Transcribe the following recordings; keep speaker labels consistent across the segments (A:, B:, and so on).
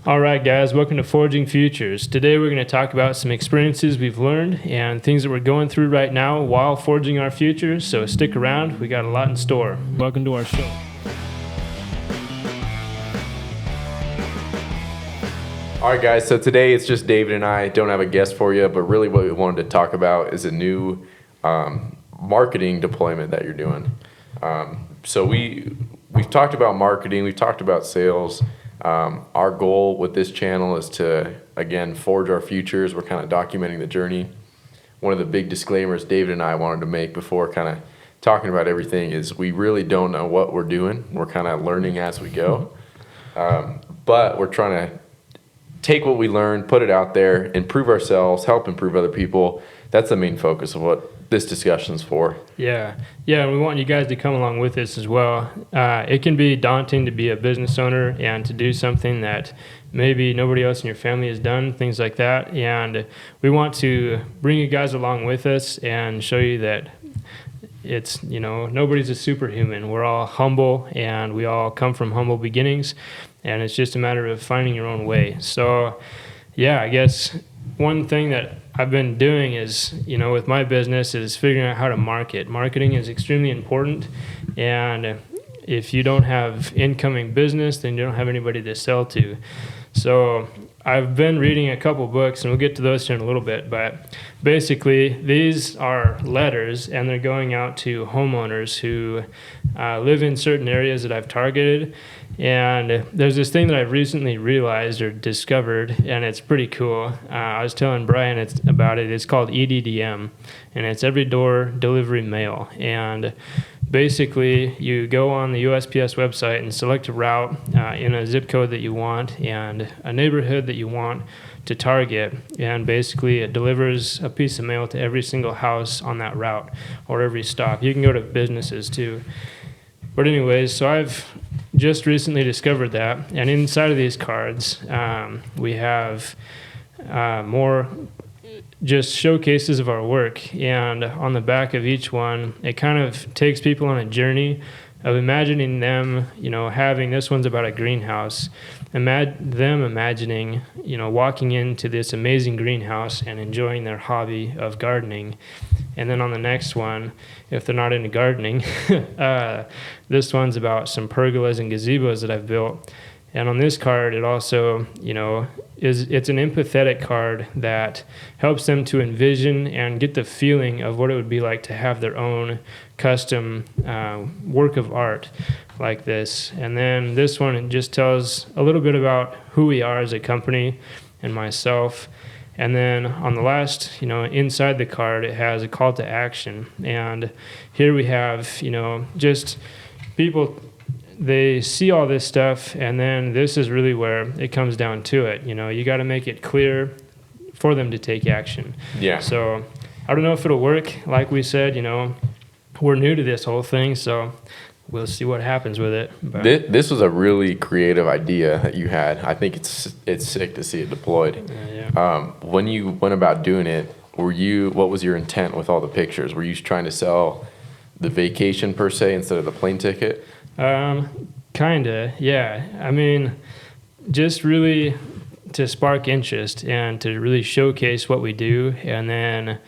A: All right, guys, welcome to Forging Futures. Today we're going to talk about some experiences we've learned and things that we're going through right now while forging our futures. So stick around, we got a lot in store. Welcome to our show.
B: All right, guys, so today it's just David and I. Don't have a guest for you, but really what we wanted to talk about is a new marketing deployment that you're doing. So we've talked about marketing, we've talked about sales. Our goal with this channel is to, again, forge our futures. We're kind of documenting the journey. One of the big disclaimers David and I wanted to make before kind of talking about everything is we really don't know what we're doing. We're kind of learning as we go. But we're trying to take what we learn, put it out there, improve ourselves, help improve other people. That's the main focus of what this discussion's for.
A: Yeah, and we want you guys to come along with us as well. It can be daunting to be a business owner and to do something that maybe nobody else in your family has done, things like that. And we want to bring you guys along with us and show you that it's, nobody's a superhuman. We're all humble and we all come from humble beginnings. And it's just a matter of finding your own way. So, I guess one thing that I've been doing is, with my business is figuring out how to market. Marketing is extremely important. And if you don't have incoming business, then you don't have anybody to sell to. So I've been reading a couple books, and we'll get to those here in a little bit. But basically, these are letters, and they're going out to homeowners who live in certain areas that I've targeted. And there's this thing that I've recently realized or discovered, and it's pretty cool. I was telling Brian about it. It's called EDDM, and it's Every Door Delivery Mail. And basically, you go on the USPS website and select a route in a zip code that you want and a neighborhood that you want to target. And basically, it delivers a piece of mail to every single house on that route or every stop. You can go to businesses too. But anyways, so I've just recently discovered that. And inside of these cards, we have more just showcases of our work. And on the back of each one, it kind of takes people on a journey of imagining them, having, this one's about a greenhouse, imagining, walking into this amazing greenhouse and enjoying their hobby of gardening. And then on the next one, if they're not into gardening, this one's about some pergolas and gazebos that I've built. And on this card, it also, it's an empathetic card that helps them to envision and get the feeling of what it would be like to have their own custom work of art like this. And then this one, it just tells a little bit about who we are as a company and myself. And then on the last, inside the card, it has a call to action. And here we have, just people, they see all this stuff, and then this is really where it comes down to it. You got to make it clear for them to take action.
B: Yeah.
A: So I don't know if it'll work. Like we said, we're new to this whole thing, so we'll see what happens with it. But
B: This was a really creative idea that you had. I think it's sick to see it deployed. When you went about doing it, what was your intent with all the pictures? Were you trying to sell the vacation per se instead of the plane ticket?
A: Kinda, yeah. I mean, just really to spark interest and to really showcase what we do, and then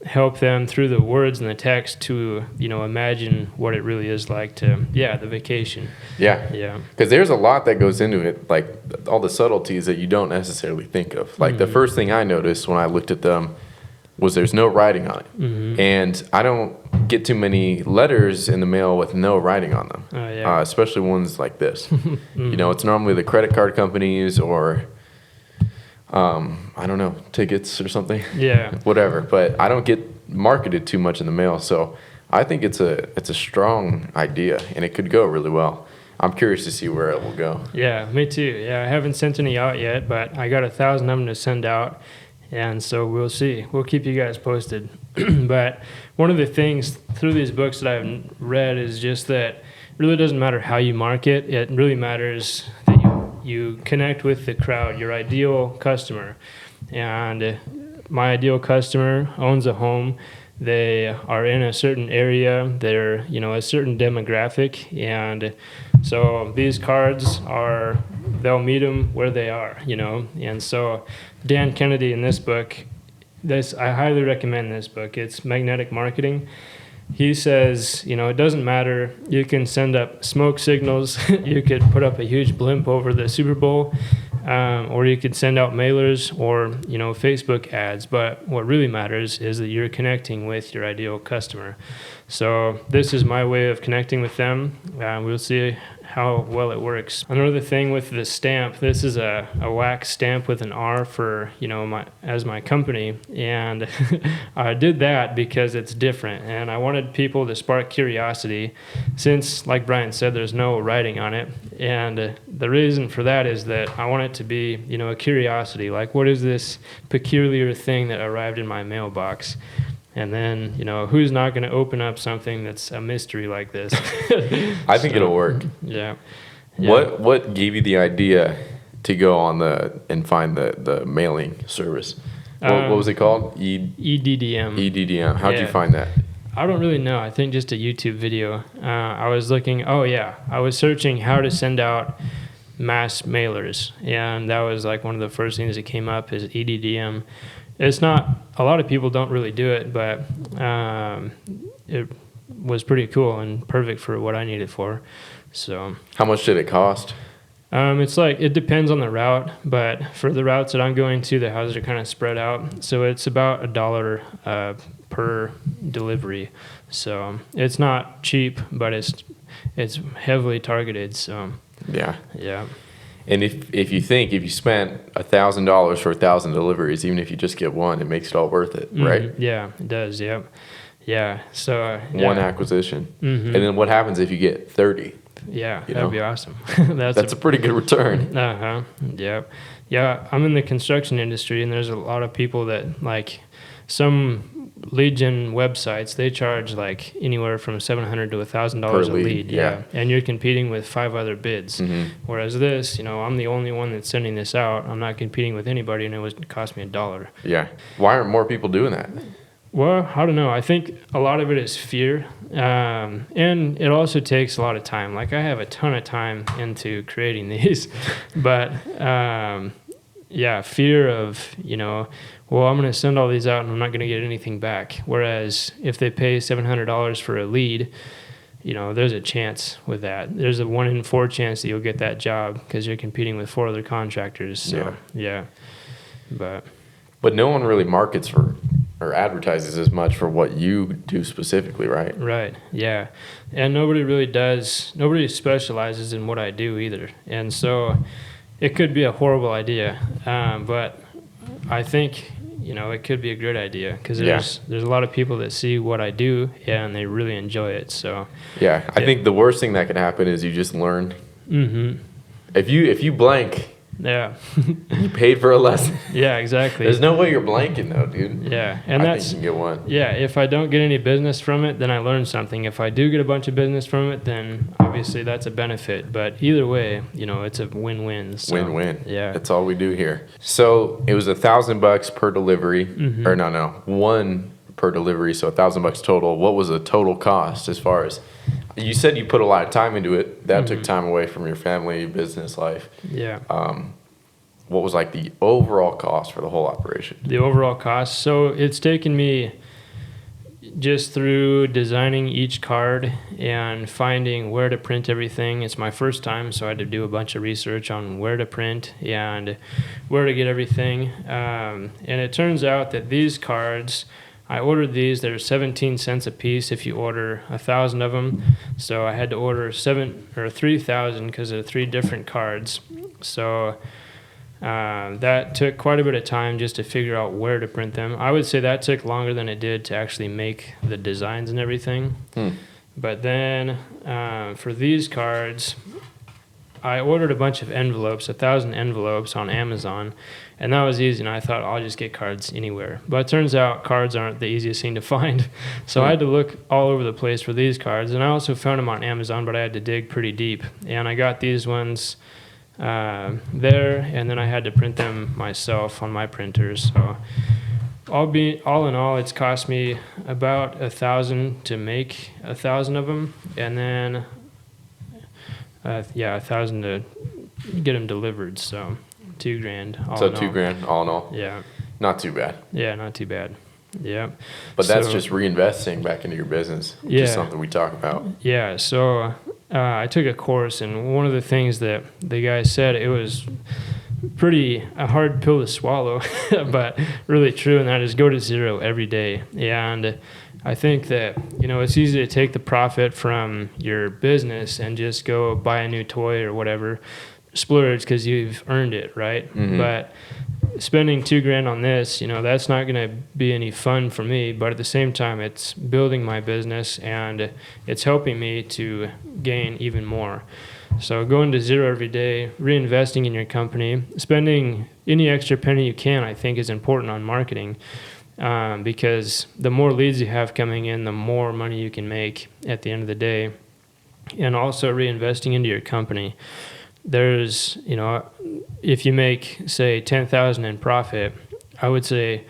A: help them through the words and the text to, imagine what it really is like to, the vacation.
B: Yeah. Because there's a lot that goes into it, like all the subtleties that you don't necessarily think of. Like the first thing I noticed when I looked at them was there's no writing on it. Mm-hmm. And I don't get too many letters in the mail with no writing on them, especially ones like this. Mm-hmm. It's normally the credit card companies or, I don't know, tickets or something.
A: Yeah.
B: Whatever. But I don't get marketed too much in the mail. So I think it's a strong idea, and it could go really well. I'm curious to see where it will go.
A: Yeah, me too. Yeah, I haven't sent any out yet, but I got 1,000 of them to send out. And so we'll see. We'll keep you guys posted. But one of the things through these books that I've read is just that it really doesn't matter how you market. It really matters that you connect with the crowd, your ideal customer. And my ideal customer owns a home. They are in a certain area. They're, a certain demographic. And So these cards are, they'll meet them where they are, you know. And so Dan Kennedy in this book, I highly recommend this book. It's Magnetic Marketing. He says, you know, it doesn't matter. You can send up smoke signals. You could put up a huge blimp over the Super Bowl, or you could send out mailers or, you know, Facebook ads. But what really matters is that you're connecting with your ideal customer. So this is my way of connecting with them. We'll see how well it works. Another thing with the stamp, this is a wax stamp with an R for, you know, my company. And I did that because it's different. And I wanted people to spark curiosity since, like Brian said, there's no writing on it. And the reason for that is that I want it to be, you know, a curiosity. Like, what is this peculiar thing that arrived in my mailbox? And then, you know, who's not going to open up something that's a mystery like this?
B: I think it'll work.
A: Yeah.
B: What gave you the idea to go on and find the mailing service? What was it called?
A: EDDM.
B: EDDM. How'd you find that?
A: I don't really know. I think just a YouTube video. I was looking. I was searching how to send out mass mailers, and that was like one of the first things that came up is EDDM. It's not, a lot of people don't really do it, but it was pretty cool and perfect for what I need it for. So
B: how much did it cost?
A: It's like, it depends on the route, but for the routes that I'm going to, the houses are kind of spread out. So it's about $1 per delivery. So it's not cheap, but it's heavily targeted. So
B: yeah. And if you spent $1,000 for 1,000 deliveries, even if you just get one, it makes it all worth it, right?
A: Yeah, it does. Yep. Yeah. So
B: one acquisition, and then what happens if you get 30?
A: Yeah, that'd be awesome.
B: That's a pretty good return.
A: Yep. Yeah. I'm in the construction industry, and there's a lot of people that, like, some lead gen websites, they charge like anywhere from $700 to $1,000 a lead. Yeah. And you're competing with 5 other bids. Whereas this, you know, I'm the only one that's sending this out. I'm not competing with anybody, and it would cost me $1.
B: Yeah. Why aren't more people doing that?
A: Well, I don't know. I think a lot of it is fear. And it also takes a lot of time. Like, I have a ton of time into creating these, but fear of, you know, well, I'm going to send all these out and I'm not going to get anything back. Whereas if they pay $700 for a lead, you know, there's a chance with that. There's a 1 in 4 chance that you'll get that job because you're competing with 4 other contractors. So, yeah. But
B: no one really markets for or advertises as much for what you do specifically, right?
A: Right, yeah. And nobody specializes in what I do either. And so it could be a horrible idea, but I think, you know, it could be a great idea because there's a lot of people that see what I do and they really enjoy it. So
B: yeah, I think the worst thing that can happen is you just learn. If you blank, you paid for a lesson.
A: Yeah, exactly.
B: There's no way you're blanking though, dude.
A: Yeah, and
B: I think you can get one.
A: Yeah, if I don't get any business from it, then I learned something. If I do get a bunch of business from it, then obviously that's a benefit. But either way, you know, it's a win-win. So,
B: win-win.
A: Yeah,
B: that's all we do here. So it was $1,000 per delivery, or no, 1 per delivery, so $1,000 total. What was the total cost as far as? You said you put a lot of time into it. That took time away from your family, business life.
A: Yeah.
B: What was like the overall cost for the whole operation?
A: The overall cost. So it's taken me just through designing each card and finding where to print everything. It's my first time, so I had to do a bunch of research on where to print and where to get everything. And it turns out that these cards, I ordered these. They're 17 cents a piece if you order 1,000 of them. So I had to order 3,000 because they're 3 different cards. So that took quite a bit of time just to figure out where to print them. I would say that took longer than it did to actually make the designs and everything. But then for these cards, I ordered a bunch of envelopes, 1,000 envelopes on Amazon, and that was easy, and I thought I'll just get cards anywhere. But it turns out cards aren't the easiest thing to find. So I had to look all over the place for these cards, and I also found them on Amazon, but I had to dig pretty deep. And I got these ones there, and then I had to print them myself on my printers. So all in all, it's cost me about $1,000 to make 1,000 of them, and then $1,000 to get them delivered. So $2,000. All
B: So
A: in all.
B: $2,000 all in all.
A: Yeah.
B: Not too bad.
A: Yeah. Not too bad. Yeah.
B: But that's
A: So-
B: just reinvesting back into your business, which
A: Yeah.
B: is something we talk about.
A: Yeah, so I took a course, and one of the things that the guy said, it was a hard pill to swallow, but really true, and that is go to zero every day. And I think that, it's easy to take the profit from your business and just go buy a new toy or whatever, splurge because you've earned it, right?
B: Mhm.
A: But spending $2,000 on this, that's not going to be any fun for me. But at the same time, it's building my business and it's helping me to gain even more. So going to zero every day, reinvesting in your company, spending any extra penny you can, I think is important on marketing. Because the more leads you have coming in, the more money you can make at the end of the day. And also reinvesting into your company. There's, if you make, say, $10,000 in profit, I would say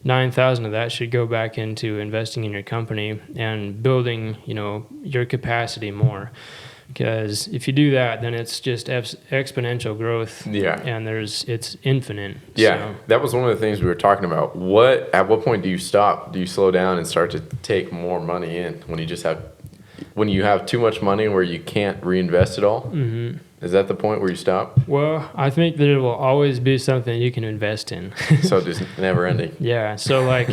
A: $9,000 of that should go back into investing in your company and building, your capacity more. Because if you do that, then it's just exponential growth.
B: Yeah.
A: And it's infinite.
B: Yeah,
A: So,
B: that was one of the things we were talking about. At what point do you stop? Do you slow down and start to take more money in when you have too much money where you can't reinvest it all?
A: mhm.
B: Is that the point where you stop?
A: Well, I think that it will always be something you can invest in.
B: So just never ending.
A: Yeah. So like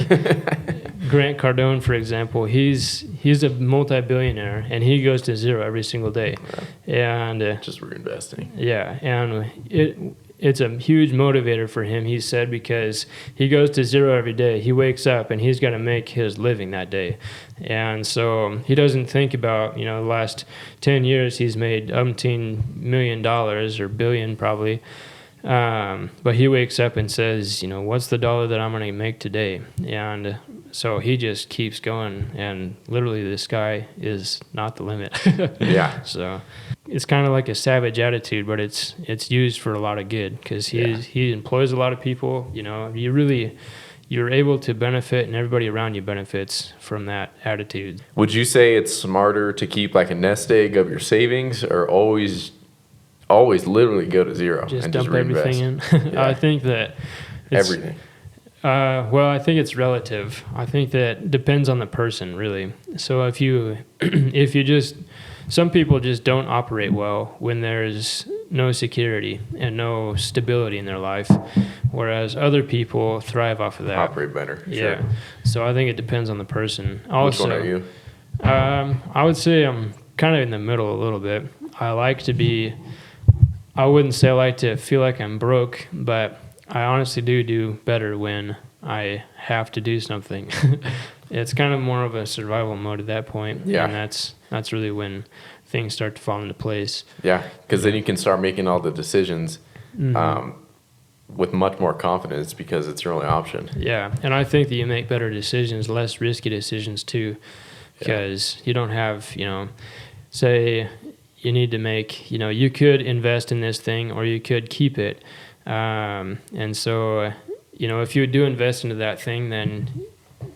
A: Grant Cardone, for example, he's a multi-billionaire and he goes to zero every single day. And
B: Just reinvesting.
A: yeah, and it's a huge motivator for him, he said, because he goes to zero every day. He wakes up and he's got to make his living that day. And so he doesn't think about, the last 10 years he's made $18 million or billion probably. But he wakes up and says, what's the dollar that I'm going to make today? And so he just keeps going, and literally the sky is not the limit.
B: Yeah.
A: So it's kind of like a savage attitude, but it's used for a lot of good because he employs a lot of people. You're able to benefit, and everybody around you benefits from that attitude.
B: Would you say it's smarter to keep like a nest egg of your savings, or always literally go to zero
A: Just
B: and
A: dump
B: just reinvest?
A: everything in.
B: Yeah.
A: I think that it's,
B: Everything.
A: Well, I think it's relative. I think that depends on the person, really. So if you some people just don't operate well when there's no security and no stability in their life, whereas other people thrive off of that.
B: Operate better.
A: Yeah.
B: Sure.
A: So I think it depends on the person.
B: Which
A: Also,
B: one are you?
A: I would say I'm kind of in the middle a little bit. I wouldn't say I like to feel like I'm broke, but I honestly do better when I have to do something. It's kind of more of a survival mode at that point.
B: Yeah.
A: And that's really when things start to fall into place.
B: Yeah, because then you can start making all the decisions with much more confidence because it's your only option.
A: Yeah. And I think that you make better decisions, less risky decisions too, because you don't have, say you need to make, you could invest in this thing or you could keep it. And so, if you do invest into that thing, then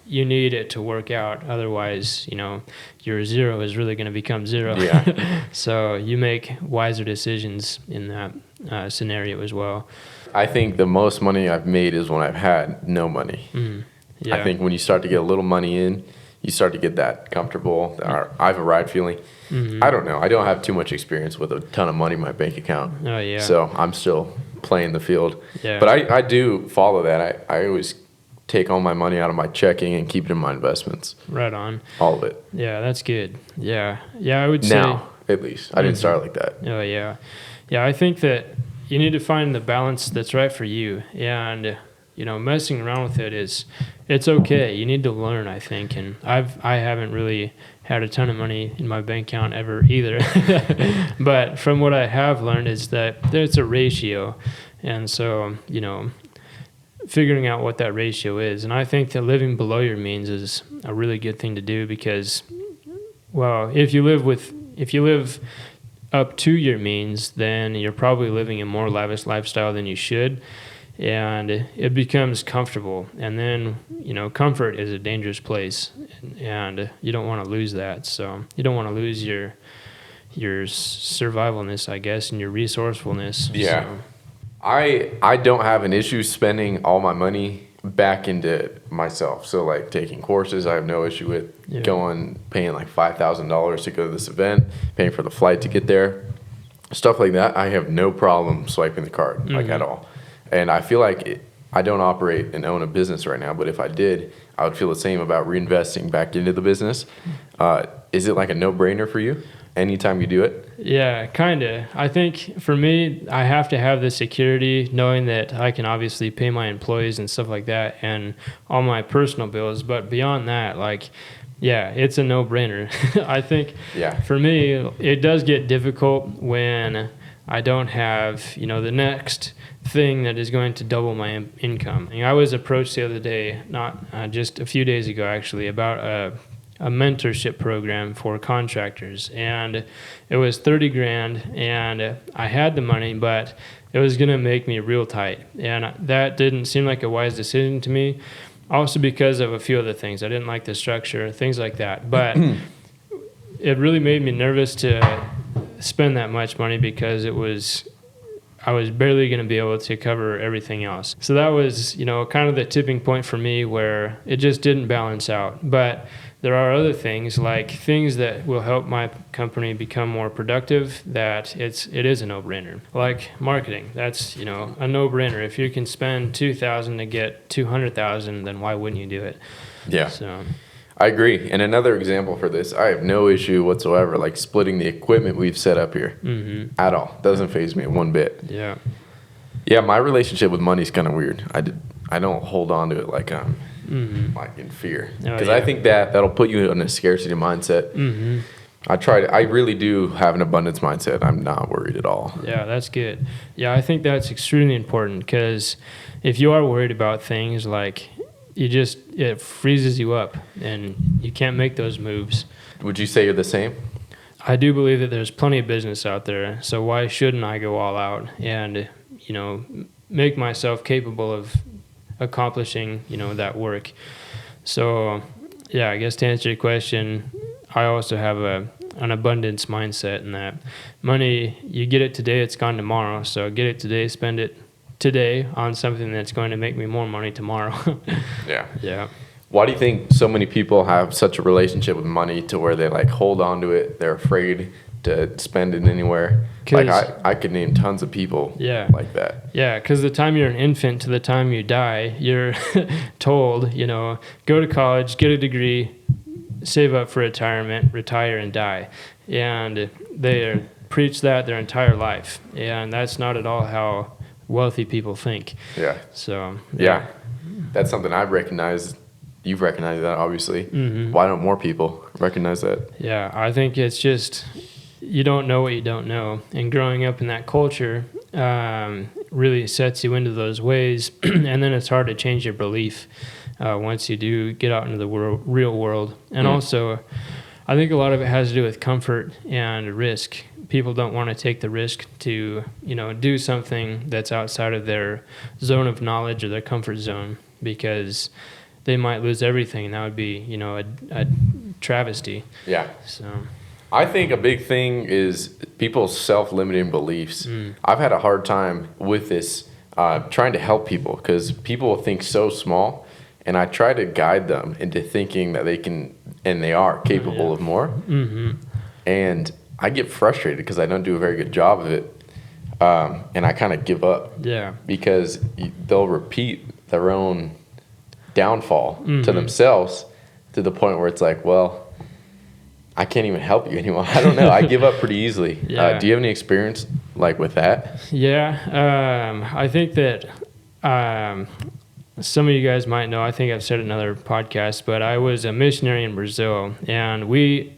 A: you need it to work out. Otherwise, your zero is really going to become zero.
B: Yeah.
A: So you make wiser decisions in that scenario as well.
B: I think the most money I've made is when I've had no money.
A: Yeah.
B: I think when you start to get a little money in, you start to get that comfortable, I've arrived feeling. I don't know. I don't have too much experience with a ton of money in my bank account.
A: Oh, yeah.
B: So I'm still playing the field.
A: Yeah.
B: But I do follow that. I always take all my money out of my checking and keep it in my investments.
A: Right on.
B: All of it.
A: Yeah, that's good. Yeah. Yeah, I would say.
B: Now, at least. I didn't start like that.
A: Oh, yeah. Yeah, I think that you need to find the balance that's right for you. And, messing around with it's okay. You need to learn, I think. And I haven't really had a ton of money in my bank account ever either. But from what I have learned is that there's a ratio. And so, figuring out what that ratio is. And I think that living below your means is a really good thing to do because, well, if you live up to your means, then you're probably living a more lavish lifestyle than you should. And it becomes comfortable. And then, comfort is a dangerous place. And you don't want to lose that. So you don't want to lose your survivalness, I guess, and your resourcefulness.
B: Yeah.
A: So,
B: I don't have an issue spending all my money back into myself. So like taking courses, I have no issue with paying like $5,000 to go to this event, paying for the flight to get there, stuff like that. I have no problem swiping the card like at all. And I feel like I don't operate and own a business right now, but if I did, I would feel the same about reinvesting back into the business. Is it like a no-brainer for you anytime you do it?
A: Yeah, kind of. I think for me, I have to have the security knowing that I can obviously pay my employees and stuff like that and all my personal bills. But beyond that, like, yeah, it's a no-brainer. I think for me, it does get difficult when I don't have, the next thing that is going to double my income. I was approached the other day, not just a few days ago actually, about a mentorship program for contractors, and it was 30 grand, and I had the money, but it was going to make me real tight, and that didn't seem like a wise decision to me, also because of a few other things. I didn't like the structure, things like that, but it really made me nervous to spend that much money because I was barely going to be able to cover everything else. So that was, kind of the tipping point for me where it just didn't balance out. But there are other things, like things that will help my company become more productive, that it is a no-brainer. Like marketing, that's, a no-brainer. If you can spend $2,000 to get $200,000, then why wouldn't you do it?
B: Yeah.
A: So
B: I agree. And another example for this, I have no issue whatsoever, like splitting the equipment we've set up here at all. Doesn't faze me one bit.
A: Yeah.
B: Yeah, my relationship with money is kind of weird. I don't hold on to it like like in fear, because I think that'll put you in a scarcity mindset. I really do have an abundance mindset. I'm not worried at all.
A: Yeah, that's good. Yeah, I think that's extremely important, because if you are worried about things, like it freezes you up and you can't make those moves.
B: Would you say you're the same?
A: I do believe that there's plenty of business out there, so why shouldn't I go all out and, make myself capable of accomplishing, that work. So, yeah, I guess to answer your question, I also have an abundance mindset in that money, you get it today, it's gone tomorrow. So get it today, spend it today on something that's going to make me more money tomorrow. Yeah.
B: Why do you think so many people have such a relationship with money to where they like hold on to it? They're afraid to spend it anywhere. Like I could name tons of people like that. Yeah,
A: because the time you're an infant to the time you die, you're told, go to college, get a degree, save up for retirement, retire and die. And they preach that their entire life. And that's not at all how wealthy people think.
B: Yeah.
A: So,
B: yeah. That's something I've recognized. You've recognized that, obviously. Why don't more people recognize that?
A: Yeah, I think it's just, you don't know what you don't know. And growing up in that culture really sets you into those ways. And then it's hard to change your belief once you do get out into the real world. And also, I think a lot of it has to do with comfort and risk. People don't want to take the risk to, do something that's outside of their zone of knowledge or their comfort zone, because they might lose everything, and that would be, a travesty.
B: Yeah.
A: So
B: I think a big thing is people's self-limiting beliefs. I've had a hard time with this, trying to help people, because people think so small, and I try to guide them into thinking that they can, and they are capable of more. And I get frustrated because I don't do a very good job of it, and I kind of give up.
A: Yeah.
B: Because they'll repeat their own downfall to themselves, to the point where it's like, well, I can't even help you anymore. I don't know. I give up pretty easily. Do you have any experience like with that?
A: Yeah. I think that some of you guys might know, I think I've said it in other podcasts, but I was a missionary in Brazil, and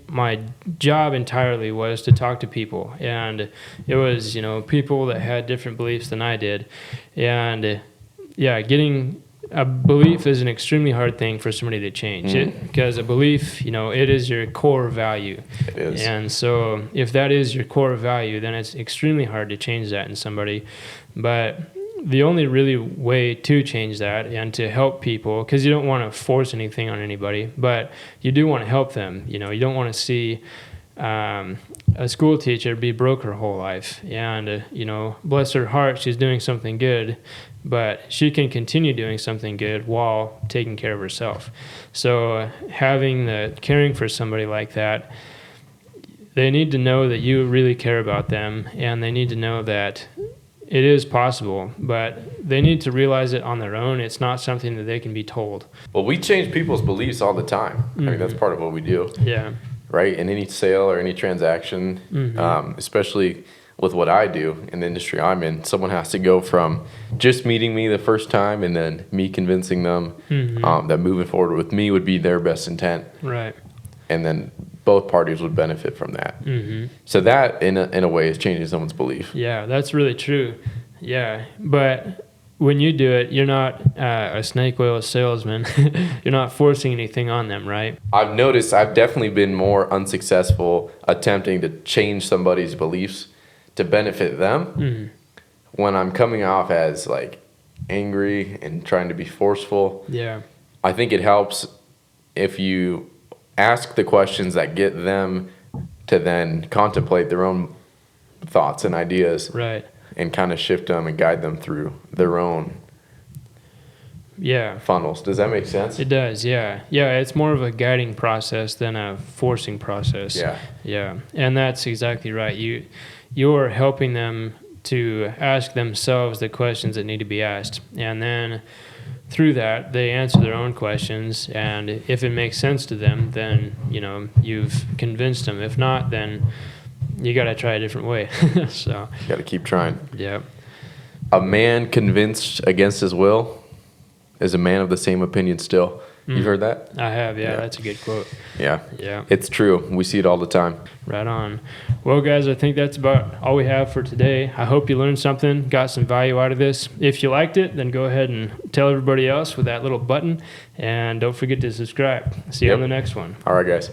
A: my job entirely was to talk to people. And it was, people that had different beliefs than I did. And getting a belief is an extremely hard thing for somebody to change, because a belief, it is your core value.
B: It is.
A: And so if that is your core value, then it's extremely hard to change that in somebody. But the only really way to change that and to help people, because you don't want to force anything on anybody, but you do want to help them. You don't want to see a school teacher be broke her whole life, and bless her heart, she's doing something good, but she can continue doing something good while taking care of herself. So caring for somebody like that, they need to know that you really care about them, and they need to know that it is possible, but they need to realize it on their own. It's not something that they can be told.
B: Well, we change people's beliefs all the time. I mean, that's part of what we do.
A: Yeah.
B: Right? In any sale or any transaction, especially with what I do in the industry I'm in, someone has to go from just meeting me the first time and then me convincing them that moving forward with me would be their best intent.
A: Right.
B: And then both parties would benefit from that. So that, in a way, is changing someone's belief.
A: Yeah, that's really true. Yeah, but when you do it, you're not a snake oil salesman. You're not forcing anything on them, right?
B: I've noticed I've definitely been more unsuccessful attempting to change somebody's beliefs to benefit them when I'm coming off as like angry and trying to be forceful.
A: Yeah.
B: I think it helps if you ask the questions that get them to then contemplate their own thoughts and ideas,
A: Right.
B: and kind of shift them and guide them through their own funnels. Does that make sense?
A: It does, yeah. Yeah, it's more of a guiding process than a forcing process.
B: Yeah.
A: Yeah, and that's exactly right. You're helping them to ask themselves the questions that need to be asked, and then through that, they answer their own questions, and if it makes sense to them, then, you've convinced them. If not, then you got to try a different way. So,
B: You got to keep trying.
A: yeah.
B: A man convinced against his will is a man of the same opinion still. You've heard that?
A: I have,
B: Yeah.
A: That's a good quote.
B: Yeah.
A: Yeah.
B: It's true. We see it all the time.
A: Right on. Well, guys, I think that's about all we have for today. I hope you learned something, got some value out of this. If you liked it, then go ahead and tell everybody else with that little button. And don't forget to subscribe. See you on the next one.
B: All right, guys.